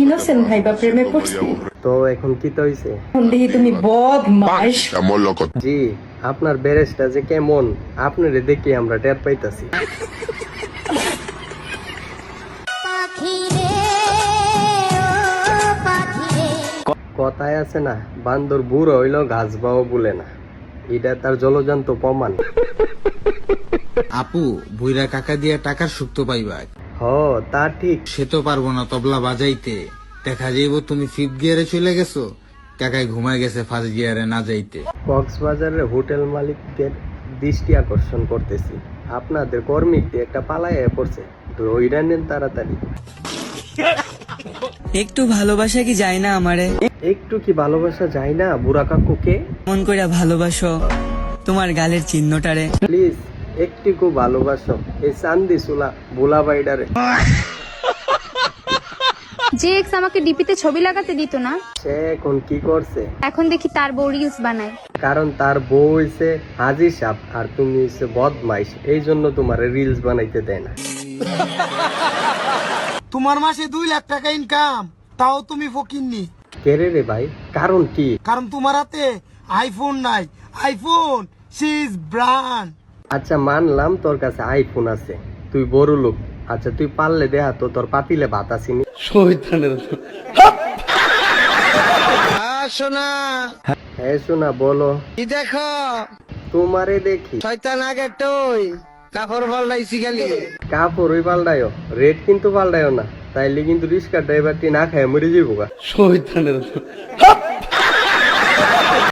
Innocent viva প্রেমে পড়ছি। তো এখন কি তো হইছে? এখন দেখি তুমি বদমাইশ। জি, আপনার ব্যারেজটা যে কেমন আপনারে দেখি আমরা টের পাইতাছি। কথায় আছে না, বান্দর বুড়ো হইলো ঘাস বাও বলে না, এটা তার জলজান্ত প্রমাণ। আপু বুইরা কাকা দিয়া টাকার সুক্ত পাইবা, হ তা ঠিক। সে তো পারবো না তবলা বাজাইতে। দেখা যাইব তুমি ফিফথ গিয়ারে চলে গেছো, কাকায় ঘুমায় গেছে ফার্স্ট গিয়ারে না যাইতে। কক্সবাজারের হোটেল মালিকদের দৃষ্টি আকর্ষণ করতেছি, আপনাদের কর্মী একটা পালায় পড়ছে, ধইরা নেন তাড়াতাড়ি। একটু ভালোবাসা কি যায় না আমারে? একটু কি ভালোবাসা যায় না বুড়া কাকুকে? মন কইরা ভালোবাসো তোমার গালের চিহ্নটারে। প্লিজ একটু ভালোবাসো এই চান্দি চুলা ভোলা বাইডারে। যে এক্স আমাকে ডিপিতে ছবি লাগাতে দিত না, সে এখন কি করছে? এখন দেখি তার বউ রিলস বানায়। কারণ তার বউ হইছে হাজি সাপ আর তুমি হইছে বদমাইশ, এই জন্য তোমার রিলস বানাইতে দেয় না। তোমার মাসে 2 লাখ টাকা ইনকাম, তাও তুমি ফকিন্নি। কেরে রে ভাই, কারণ কি? কারণ তোমার হাতে আইফোন নাই। IPhone C is brand. আচ্ছা মানলাম তোর কাছে আইফোন আছে, তুই বড় লোক। আচ্ছা তুই পারলে দেয়া তো তোর পাতিলে ভাত আসিনি। শোনা হ্যাঁ শোনা বলো। কি দেখো? তোমারে দেখি শয়তান আগে টই কাপড় পাল্টাইছি খালি। কাপড় ওই পাল্টায়ও, রেট কিন্তু পাল্টায়ও না, তাইলে কিন্তু রিক্সা ড্রাইভারটি না খায় মরে যাবো গা।